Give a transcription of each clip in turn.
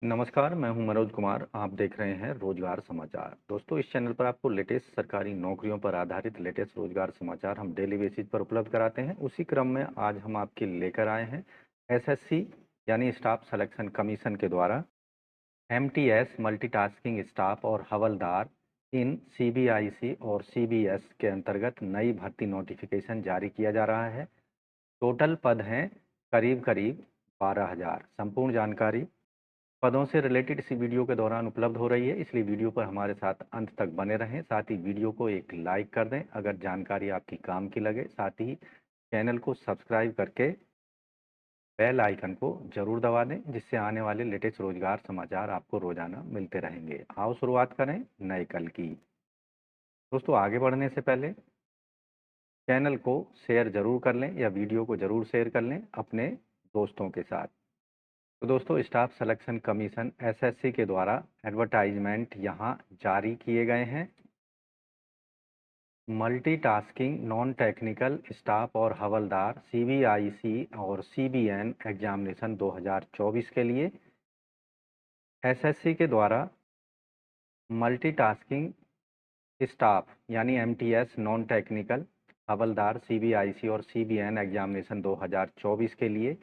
नमस्कार, मैं हूं मनोज कुमार। आप देख रहे हैं रोजगार समाचार। दोस्तों, इस चैनल पर आपको लेटेस्ट सरकारी नौकरियों पर आधारित लेटेस्ट रोजगार समाचार हम डेली बेसिस पर उपलब्ध कराते हैं। उसी क्रम में आज हम आपके लेकर आए हैं एसएससी यानी स्टाफ सिलेक्शन कमीशन के द्वारा एमटीएस मल्टीटास्किंग स्टाफ और हवलदार इन सीबीआईसी और सीबीएस के अंतर्गत नई भर्ती नोटिफिकेशन जारी किया जा रहा है। टोटल पद हैं करीब करीब 12,000। संपूर्ण जानकारी पदों से रिलेटेड इसी वीडियो के दौरान उपलब्ध हो रही है, इसलिए वीडियो पर हमारे साथ अंत तक बने रहें। साथ ही वीडियो को एक लाइक कर दें अगर जानकारी आपकी काम की लगे। साथ ही चैनल को सब्सक्राइब करके बेल आइकन को जरूर दबा दें, जिससे आने वाले लेटेस्ट रोजगार समाचार आपको रोजाना मिलते रहेंगे। आओ शुरुआत करें नए कल की। दोस्तों, आगे बढ़ने से पहले चैनल को शेयर जरूर कर लें या वीडियो को जरूर शेयर कर लें अपने दोस्तों के साथ। तो दोस्तों, स्टाफ सिलेक्शन कमीशन एसएससी के द्वारा एडवर्टाइजमेंट यहाँ जारी किए गए हैं। मल्टीटास्किंग नॉन टेक्निकल स्टाफ और हवलदार सीबीआईसी और सीबीएन एग्जामिनेशन 2024 के लिए एसएससी के द्वारा मल्टीटास्किंग स्टाफ यानी एमटीएस नॉन टेक्निकल हवलदार सीबीआईसी और सीबीएन एग्जामिनेशन 2024 के लिए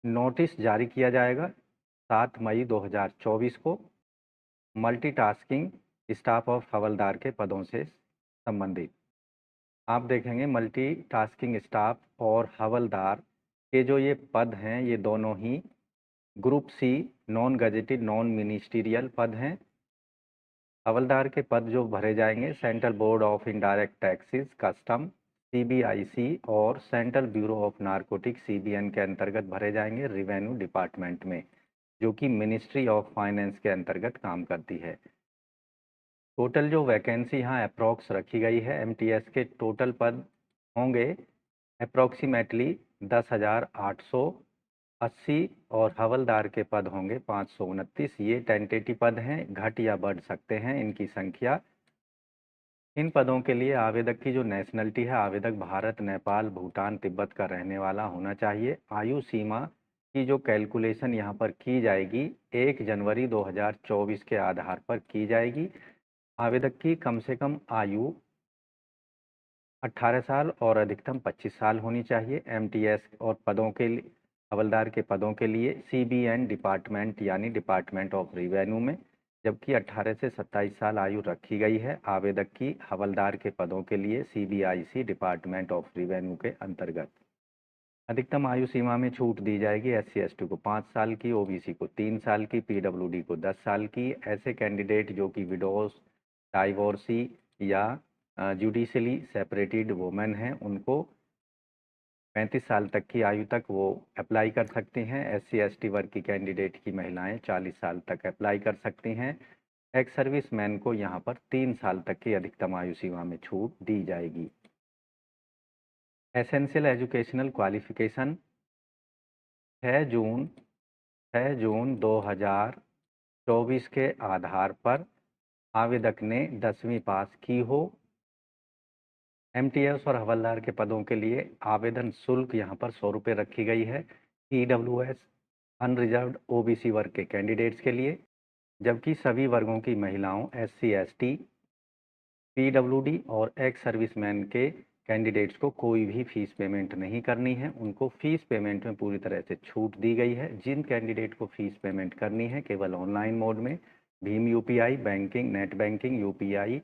नोटिस जारी किया जाएगा 7 मई 2024 को। मल्टीटास्किंग स्टाफ और हवलदार के पदों से संबंधित आप देखेंगे मल्टीटास्किंग स्टाफ और हवलदार के जो ये पद हैं, ये दोनों ही group C non gazetted non ministerial पद हैं। हवलदार के पद जो भरे जाएंगे central board of indirect taxes custom CBIC और central bureau of narcotics CBN के अंतर्गत भरे जाएंगे रिवेन्यू डिपार्टमेंट में, जो कि मिनिस्ट्री ऑफ फाइनेंस के अंतर्गत काम करती है। टोटल जो वैकेंसी यहाँ अप्रॉक्स रखी गई है, एमटीएस के टोटल पद होंगे अप्रॉक्सीमेटली 10,880 और हवलदार के पद होंगे 529। ये टेंटेटिव पद हैं, घट या बढ़ सकते हैं इनकी संख्या। इन पदों के लिए आवेदक की जो नेशनलिटी है, आवेदक भारत, नेपाल, भूटान, तिब्बत का रहने वाला होना चाहिए। आयु सीमा की जो कैलकुलेशन यहाँ पर की जाएगी 1 जनवरी 2024 के आधार पर की जाएगी। आवेदक की कम से कम आयु 18 साल और अधिकतम 25 साल होनी चाहिए। एमटीएस और पदों के लिए हवलदार के पदों के लिए सीबीएन डिपार्टमेंट यानी डिपार्टमेंट ऑफ रिवेन्यू में, जबकि 18 से 27 साल आयु रखी गई है आवेदक की हवलदार के पदों के लिए सीबीआईसी डिपार्टमेंट ऑफ रिवेन्यू के अंतर्गत। अधिकतम आयु सीमा में छूट दी जाएगी एससी एसटी को 5 साल की, ओबीसी को 3 साल की, पीडब्ल्यूडी को 10 साल की। ऐसे कैंडिडेट जो कि विडोज, डाइवोर्सी या जुडिशली सेपरेटेड वुमेन हैं, उनको 35 साल तक की आयु तक वो अप्लाई कर सकती हैं। एससी एसटी वर्ग की कैंडिडेट की महिलाएं 40 साल तक अप्लाई कर सकती हैं। एक्स सर्विस मैन को यहाँ पर 3 साल तक की अधिकतम आयु सीमा में छूट दी जाएगी। एसेंशियल एजुकेशनल क्वालिफिकेशन 6 जून 6 जून 2024 के आधार पर आवेदक ने 10वीं पास की हो। एमटीएस और हवलदार के पदों के लिए आवेदन शुल्क यहाँ पर 100 रुपये रखी गई है ईडब्ल्यूएस अनरिजर्व्ड ओबीसी वर्ग के कैंडिडेट्स के लिए, जबकि सभी वर्गों की महिलाओं एससी एसटी पीडब्ल्यूडी और एक्स सर्विसमैन के कैंडिडेट्स को कोई भी फीस पेमेंट नहीं करनी है। उनको फीस पेमेंट में पूरी तरह से छूट दी गई है। जिन कैंडिडेट को फीस पेमेंट करनी है केवल ऑनलाइन मोड में Bhim UPI, banking, net banking, UPI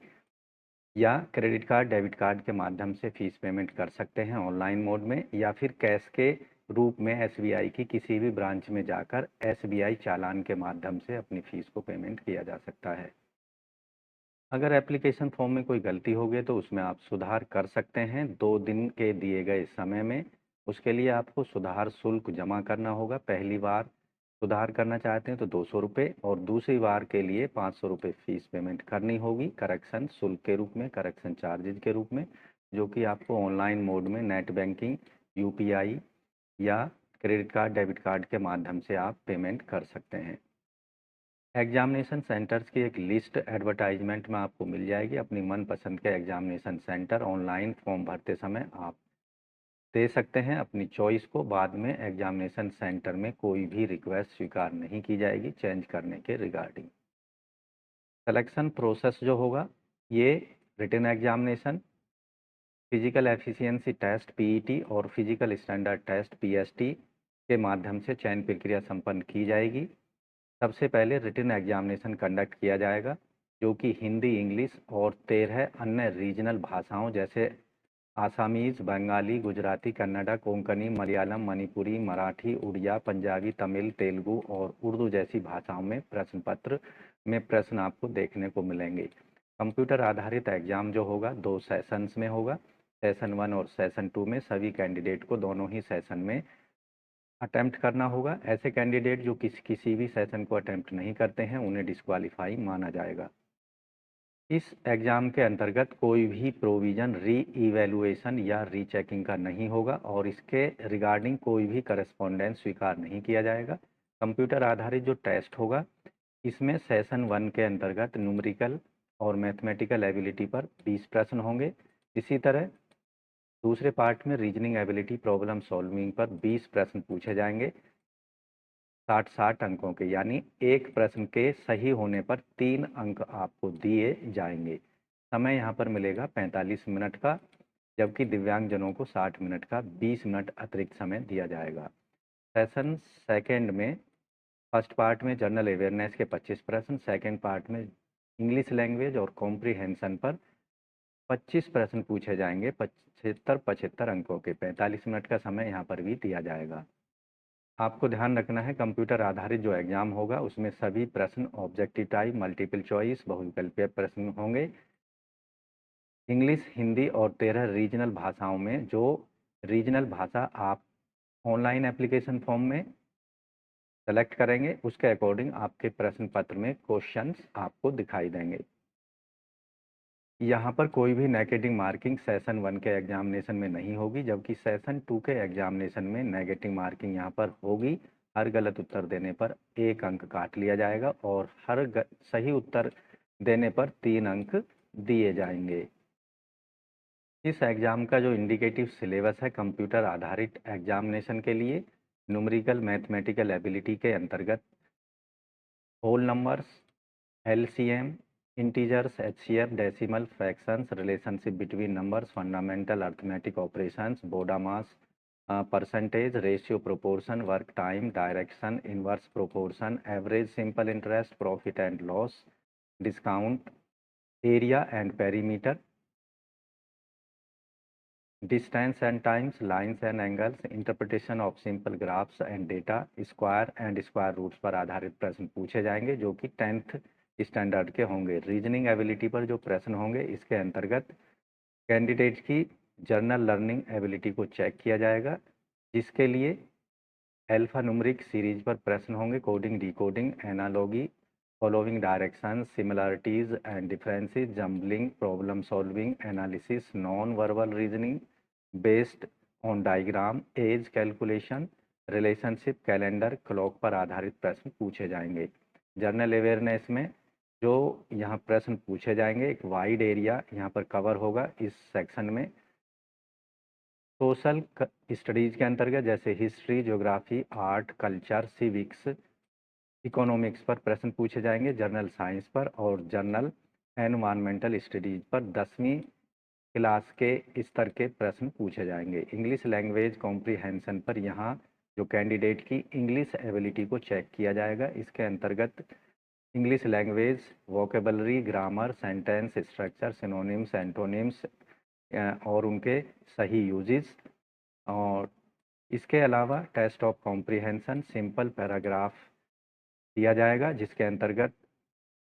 या क्रेडिट कार्ड, डेबिट कार्ड के माध्यम से फीस पेमेंट कर सकते हैं ऑनलाइन मोड में, या फिर कैश के रूप में एसबीआई की किसी भी ब्रांच में जाकर एसबीआई चालान के माध्यम से अपनी फीस को पेमेंट किया जा सकता है। अगर एप्लीकेशन फॉर्म में कोई गलती हो गई तो उसमें आप सुधार कर सकते हैं 2 दिन के दिए गए समय में। उसके लिए आपको सुधार शुल्क जमा करना होगा। पहली बार सुधार करना चाहते हैं तो 200 रुपये और दूसरी बार के लिए 500 रुपये फीस पेमेंट करनी होगी करेक्शन शुल्क के रूप में, करेक्शन चार्जेज के रूप में, जो कि आपको ऑनलाइन मोड में नेट बैंकिंग, यूपीआई या क्रेडिट कार्ड, डेबिट कार्ड के माध्यम से आप पेमेंट कर सकते हैं। एग्जामिनेशन सेंटर्स की एक लिस्ट एडवर्टाइजमेंट में आपको मिल जाएगी। अपनी मनपसंद के एग्जामिनेशन सेंटर ऑनलाइन फॉर्म भरते समय आप दे सकते हैं अपनी चॉइस को। बाद में एग्जामिनेशन सेंटर में कोई भी रिक्वेस्ट स्वीकार नहीं की जाएगी चेंज करने के रिगार्डिंग। सिलेक्शन प्रोसेस जो होगा, ये written examination, physical efficiency test PET और फिजिकल स्टैंडर्ड टेस्ट पीएसटी के माध्यम से चयन प्रक्रिया संपन्न की जाएगी। सबसे पहले रिटन एग्जामिनेशन कंडक्ट किया जाएगा, जो कि हिंदी, इंग्लिश और 13 अन्य रीजनल भाषाओं जैसे आसामीज, बंगाली, गुजराती, कन्नड़ा, कोंकणी, मलयालम, मणिपुरी, मराठी, उड़िया, पंजाबी, तमिल, तेलुगु और उर्दू जैसी भाषाओं में प्रश्न पत्र में प्रश्न आपको देखने को मिलेंगे। कंप्यूटर आधारित एग्जाम जो होगा 2 सेशंस में होगा। सेशन 1 और सेशन 2 में सभी कैंडिडेट को दोनों ही सेशन में अटेम्प्ट करना होगा। ऐसे कैंडिडेट जो किसी भी सेशन को अटेम्प्ट नहीं करते हैं उन्हें डिस्क्वालीफाई माना जाएगा। इस एग्ज़ाम के अंतर्गत कोई भी प्रोविज़न री इवैल्यूएशन या रीचेकिंग का नहीं होगा और इसके रिगार्डिंग कोई भी करस्पॉन्डेंस स्वीकार नहीं किया जाएगा। कंप्यूटर आधारित जो टेस्ट होगा, इसमें सेशन 1 के अंतर्गत न्यूमेरिकल और मैथमेटिकल एबिलिटी पर 20 प्रश्न होंगे। इसी तरह दूसरे पार्ट में रीजनिंग एबिलिटी, प्रॉब्लम सॉल्विंग पर 20 प्रश्न पूछे जाएंगे 60-60 अंकों के, यानी एक प्रश्न के सही होने पर 3 अंक आपको दिए जाएंगे। समय यहाँ पर मिलेगा 45 मिनट का, जबकि दिव्यांगजनों को 60 मिनट का 20 मिनट अतिरिक्त समय दिया जाएगा। सेशन सेकेंड में फर्स्ट पार्ट में जनरल अवेयरनेस के 25 प्रश्न, सेकेंड पार्ट में इंग्लिश लैंग्वेज और कॉम्प्रीहेंशन पर 25 प्रश्न पूछे जाएंगे 75-75 अंकों के। 45 मिनट का समय यहाँ पर भी दिया जाएगा। आपको ध्यान रखना है, कंप्यूटर आधारित जो एग्ज़ाम होगा उसमें सभी प्रश्न ऑब्जेक्टिव टाइप, मल्टीपल चॉइस, बहुविकल्पीय प्रश्न होंगे। इंग्लिश, हिंदी और 13 रीजनल भाषाओं में जो रीजनल भाषा आप ऑनलाइन एप्लीकेशन फॉर्म में सेलेक्ट करेंगे उसके अकॉर्डिंग आपके प्रश्न पत्र में क्वेश्चंस आपको दिखाई देंगे। यहाँ पर कोई भी नेगेटिव मार्किंग सेशन 1 के एग्जामिनेशन में नहीं होगी, जबकि सेशन 2 के एग्जामिनेशन में नेगेटिव मार्किंग यहाँ पर होगी। हर गलत उत्तर देने पर 1 अंक काट लिया जाएगा और सही उत्तर देने पर 3 अंक दिए जाएंगे। इस एग्ज़ाम का जो इंडिकेटिव सिलेबस है कंप्यूटर आधारित एग्जामिनेशन के लिए, न्यूमेरिकल मैथमेटिकल एबिलिटी के अंतर्गत whole numbers, LCM, integers, HCF, decimal, fractions, relationship between numbers, fundamental arithmetic operations, BODMAS, percentage, ratio, proportion, work time, direction, inverse proportion, average, simple interest, profit and loss, discount, area and perimeter, distance and times, lines and angles, interpretation of simple graphs and data, square and square roots पर आधारित प्रश्न पूछे जाएंगे जो कि 10th standard के होंगे। Reasoning ability पर जो प्रश्न होंगे इसके अंतर्गत कैंडिडेट की जर्नल लर्निंग एबिलिटी को चेक किया जाएगा, जिसके लिए अल्फा न्यूमेरिक सीरीज पर प्रश्न होंगे, coding, decoding, analogy, following directions, similarities and differences, jumbling, problem solving, analysis, non verbal reasoning based on diagram, age calculation, relationship, calendar, clock पर आधारित प्रश्न पूछे जाएंगे। जर्नल अवेयरनेस में जो यहाँ प्रश्न पूछे जाएंगे, एक वाइड एरिया यहाँ पर कवर होगा इस सेक्शन में। सोशल स्टडीज़ के अंतर्गत जैसे history, geography, art, culture, civics, economics पर प्रश्न पूछे जाएंगे, जनरल साइंस पर और जनरल एनवायरमेंटल स्टडीज़ पर 10वीं क्लास के स्तर के प्रश्न पूछे जाएंगे। इंग्लिश लैंग्वेज कॉम्प्रीहेंशन पर यहाँ जो कैंडिडेट की इंग्लिश एबिलिटी को चेक किया जाएगा। इसके अंतर्गत English language, vocabulary, grammar, sentence structure, synonyms, antonyms और उनके सही यूजेस, और इसके अलावा test of comprehension simple paragraph दिया जाएगा, जिसके अंतर्गत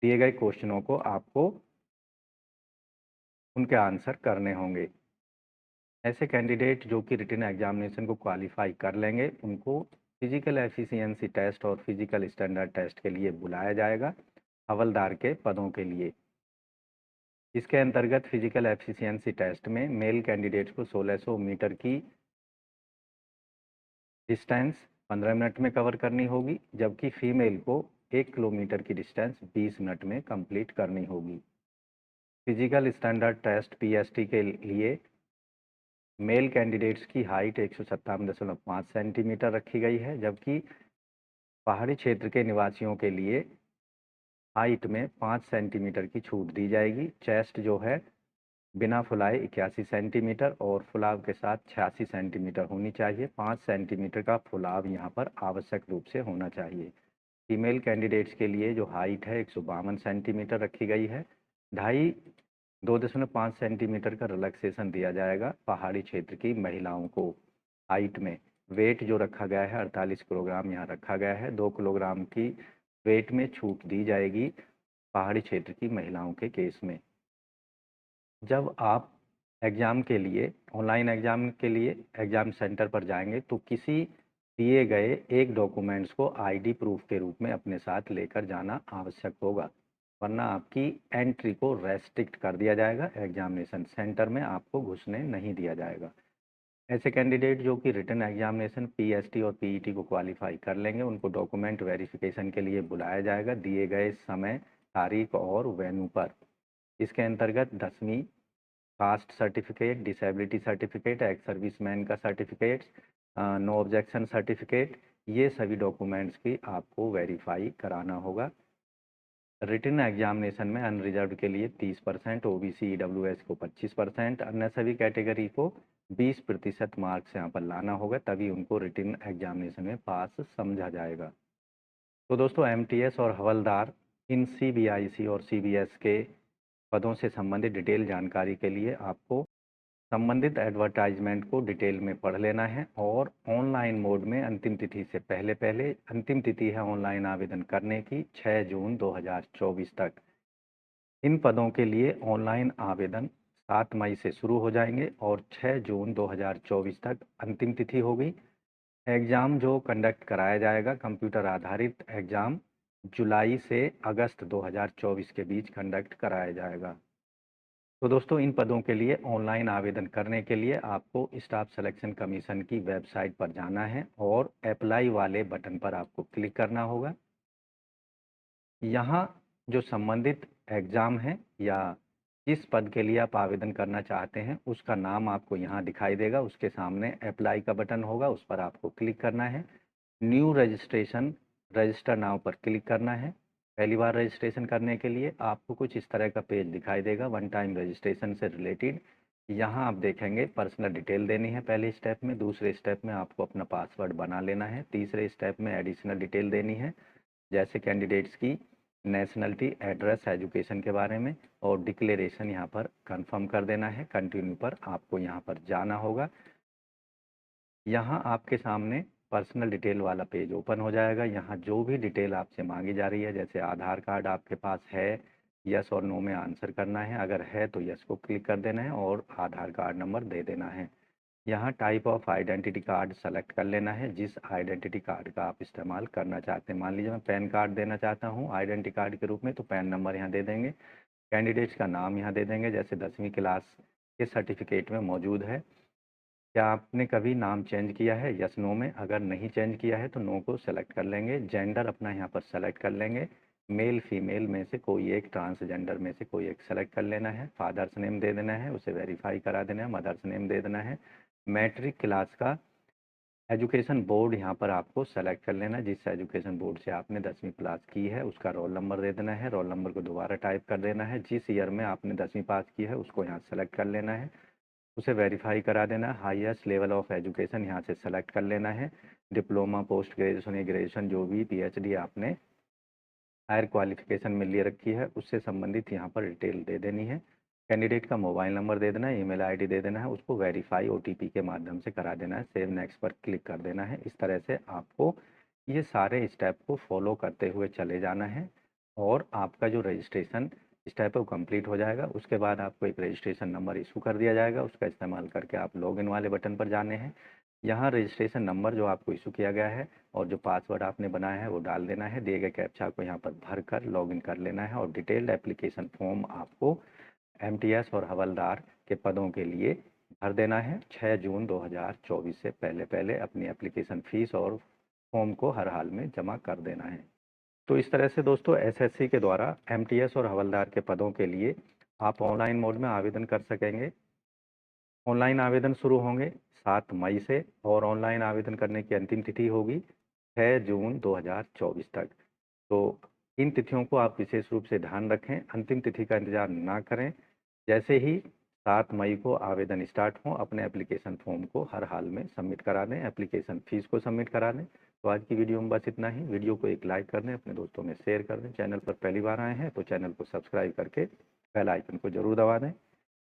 दिए गए क्वेश्चनों को आपको उनके आंसर करने होंगे। ऐसे कैंडिडेट जो कि रिटन एग्जामिनेशन को क्वालिफाई कर लेंगे उनको फिजिकल एफिशिएंसी टेस्ट और फिजिकल स्टैंडर्ड टेस्ट के लिए बुलाया जाएगा हवलदार के पदों के लिए। इसके अंतर्गत फिजिकल एफिशिएंसी टेस्ट में मेल कैंडिडेट को 1600 मीटर की डिस्टेंस 15 मिनट में कवर करनी होगी, जबकि फीमेल को 1 किलोमीटर की डिस्टेंस 20 मिनट में कंप्लीट करनी होगी। फिजिकल स्टैंडर्ड टेस्ट PST के लिए मेल कैंडिडेट्स की हाइट 157.5 सेंटीमीटर रखी गई है, जबकि पहाड़ी क्षेत्र के निवासियों के लिए हाइट में 5 सेंटीमीटर की छूट दी जाएगी। चेस्ट जो है बिना फुलाए 81 सेंटीमीटर और फुलाव के साथ 86 सेंटीमीटर होनी चाहिए। 5 सेंटीमीटर का फुलाव यहाँ पर आवश्यक रूप से होना चाहिए। फीमेल कैंडिडेट्स के लिए जो हाइट है 152 सेंटीमीटर रखी गई है। 2.5 सेंटीमीटर का रिलैक्सेशन दिया जाएगा पहाड़ी क्षेत्र की महिलाओं को। हाइट में वेट जो रखा गया है 48 किलोग्राम यहाँ रखा गया है। 2 किलोग्राम की वेट में छूट दी जाएगी पहाड़ी क्षेत्र की महिलाओं के केस में। जब आप एग्ज़ाम के लिए ऑनलाइन एग्ज़ाम के लिए एग्ज़ाम सेंटर पर जाएंगे तो किसी दिए गए एक डॉक्यूमेंट्स को आईडी प्रूफ के रूप में अपने साथ लेकर जाना आवश्यक होगा, वरना आपकी एंट्री को रेस्ट्रिक्ट कर दिया जाएगा। एग्जामिनेशन सेंटर में आपको घुसने नहीं दिया जाएगा। ऐसे कैंडिडेट जो कि रिटन एग्जामिनेशन पीएसटी और पीईटी को क्वालिफाई कर लेंगे, उनको डॉक्यूमेंट वेरिफिकेशन के लिए बुलाया जाएगा दिए गए समय, तारीख और वेन्यू पर। इसके अंतर्गत 10वीं caste certificate, disability certificate, ex serviceman का सर्टिफिकेट, नो ऑब्जेक्शन सर्टिफिकेट, ये सभी डॉक्यूमेंट्स की आपको वेरीफाई कराना होगा। रिटन एग्जामिनेशन में अनरिजर्व के लिए 30%, ओबीसी ईडब्ल्यूएस को 25%, अन्य सभी कैटेगरी को 20% मार्क्स यहाँ पर लाना होगा, तभी उनको रिटन एग्जामिनेशन में पास समझा जाएगा। तो दोस्तों एमटीएस और हवलदार इन सीबीआईसी और सीबीएस के पदों से संबंधित डिटेल जानकारी के लिए आपको संबंधित एडवर्टाइजमेंट को डिटेल में पढ़ लेना है और ऑनलाइन मोड में अंतिम तिथि से पहले पहले, अंतिम तिथि है ऑनलाइन आवेदन करने की 6 जून 2024 तक। इन पदों के लिए ऑनलाइन आवेदन 7 मई से शुरू हो जाएंगे और 6 जून 2024 तक अंतिम तिथि होगी। एग्ज़ाम जो कंडक्ट कराया जाएगा, कंप्यूटर आधारित एग्ज़ाम जुलाई से अगस्त 2024 के बीच कंडक्ट कराया जाएगा। तो दोस्तों इन पदों के लिए ऑनलाइन आवेदन करने के लिए आपको स्टाफ सिलेक्शन कमीशन की वेबसाइट पर जाना है और अप्लाई वाले बटन पर आपको क्लिक करना होगा। यहाँ जो संबंधित एग्ज़ाम है या जिस पद के लिए आप आवेदन करना चाहते हैं उसका नाम आपको यहाँ दिखाई देगा। उसके सामने अप्लाई का बटन होगा, उस पर आपको क्लिक करना है। न्यू रजिस्ट्रेशन, रजिस्टर नाउ पर क्लिक करना है। पहली बार रजिस्ट्रेशन करने के लिए आपको कुछ इस तरह का पेज दिखाई देगा, वन टाइम रजिस्ट्रेशन से रिलेटेड। यहाँ आप देखेंगे पर्सनल डिटेल देनी है पहले स्टेप में, दूसरे स्टेप में आपको अपना पासवर्ड बना लेना है, तीसरे स्टेप में एडिशनल डिटेल देनी है जैसे कैंडिडेट्स की नेशनलिटी, एड्रेस, एजुकेशन के बारे में, और डिक्लेरेशन यहाँ पर कंफर्म कर देना है। कंटिन्यू पर आपको यहाँ पर जाना होगा। यहाँ आपके सामने पर्सनल डिटेल वाला पेज ओपन हो जाएगा। यहाँ जो भी डिटेल आपसे मांगी जा रही है, जैसे आधार कार्ड आपके पास है, यस और नो में आंसर करना है, अगर है तो यस को क्लिक कर देना है और आधार कार्ड नंबर दे देना है। यहाँ type of identity card select कर लेना है, जिस आइडेंटिटी कार्ड का आप इस्तेमाल करना चाहते हैं। मान लीजिए मैं पैन कार्ड देना चाहता हूँ आइडेंटिटी कार्ड के रूप में, तो पैन नंबर यहाँ दे देंगे। कैंडिडेट्स का नाम यहाँ दे देंगे, जैसे 10वीं क्लास के सर्टिफिकेट में मौजूद है। क्या आपने कभी नाम चेंज किया है, यस नो में? अगर नहीं चेंज किया है तो नो को सेलेक्ट कर लेंगे। जेंडर अपना यहाँ पर सेलेक्ट कर लेंगे, मेल फीमेल में से कोई एक, ट्रांसजेंडर में से कोई एक सेलेक्ट कर लेना है। फादर्स नेम दे देना है, उसे वेरीफाई करा देना है। मदर्स नेम दे देना है। मैट्रिक क्लास का एजुकेशन बोर्ड यहाँ पर आपको सेलेक्ट कर लेना है, जिस एजुकेशन बोर्ड से आपने 10वीं क्लास की है उसका रोल नंबर दे देना है। रोल नंबर को दोबारा टाइप कर देना है। जिस ईयर में आपने 10वीं पास की है उसको यहाँ सेलेक्ट कर लेना है, उसे वेरीफाई करा देना है। हाईएस्ट लेवल ऑफ एजुकेशन यहाँ से सेलेक्ट कर लेना है। डिप्लोमा, पोस्ट ग्रेजुएशन या ग्रेजुएशन, जो भी पीएचडी आपने हायर क्वालिफिकेशन में ले रखी है उससे संबंधित यहाँ पर डिटेल दे देनी है। कैंडिडेट का मोबाइल नंबर दे देना है, ईमेल आईडी दे देना है, उसको वेरीफाई ओटीपी के माध्यम से करा देना है। सेव नेक्स्ट पर क्लिक कर देना है। इस तरह से आपको ये सारे स्टेप को फॉलो करते हुए चले जाना है और आपका जो रजिस्ट्रेशन स्टेप है वो कंप्लीट हो जाएगा। उसके बाद आपको एक रजिस्ट्रेशन नंबर इशू कर दिया जाएगा, उसका इस्तेमाल करके आप लॉगिन वाले बटन पर जाने हैं। यहाँ रजिस्ट्रेशन नंबर जो आपको इशू किया गया है और जो पासवर्ड आपने बनाया है वो डाल देना है। दिए गए कैप्चा को यहाँ पर भर कर लॉगिन कर लेना है और डिटेल्ड एप्लीकेशन फॉर्म आपको एमटीएस और हवलदार के पदों के लिए भर देना है। 6 जून 2024 से पहले पहले अपनी एप्लीकेशन फ़ीस और फॉर्म को हर हाल में जमा कर देना है। तो इस तरह से दोस्तों एसएससी के द्वारा एमटीएस और हवलदार के पदों के लिए आप ऑनलाइन मोड में आवेदन कर सकेंगे। ऑनलाइन आवेदन शुरू होंगे 7 मई से और ऑनलाइन आवेदन करने की अंतिम तिथि होगी 6 जून 2024 तक। तो इन तिथियों को आप विशेष रूप से ध्यान रखें, अंतिम तिथि का इंतज़ार ना करें। जैसे ही 7 मई को आवेदन स्टार्ट हो, अपने एप्लीकेशन फॉर्म को हर हाल में सबमिट करा दें, एप्लीकेशन फ़ीस को सबमिट करा दें। तो आज की वीडियो में बस इतना ही। वीडियो को एक लाइक कर दें, अपने दोस्तों में शेयर कर दें। चैनल पर पहली बार आए हैं तो चैनल को सब्सक्राइब करके बेल आइकन को ज़रूर दबा दें,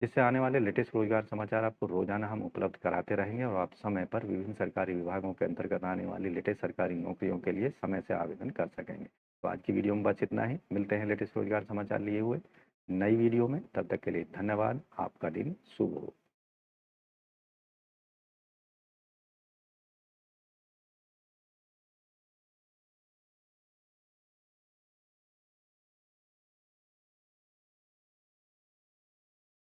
जिससे आने वाले लेटेस्ट रोजगार समाचार आपको रोजाना हम उपलब्ध कराते रहेंगे और आप समय पर विभिन्न सरकारी विभागों के अंतर्गत आने वाली लेटेस्ट सरकारी नौकरियों के लिए समय से आवेदन कर सकेंगे। तो आज की वीडियो में बस इतना ही। मिलते हैं लेटेस्ट रोजगार समाचार लिए हुए नई वीडियो में। तब तक के लिए धन्यवाद। आपका दिन शुभ हो।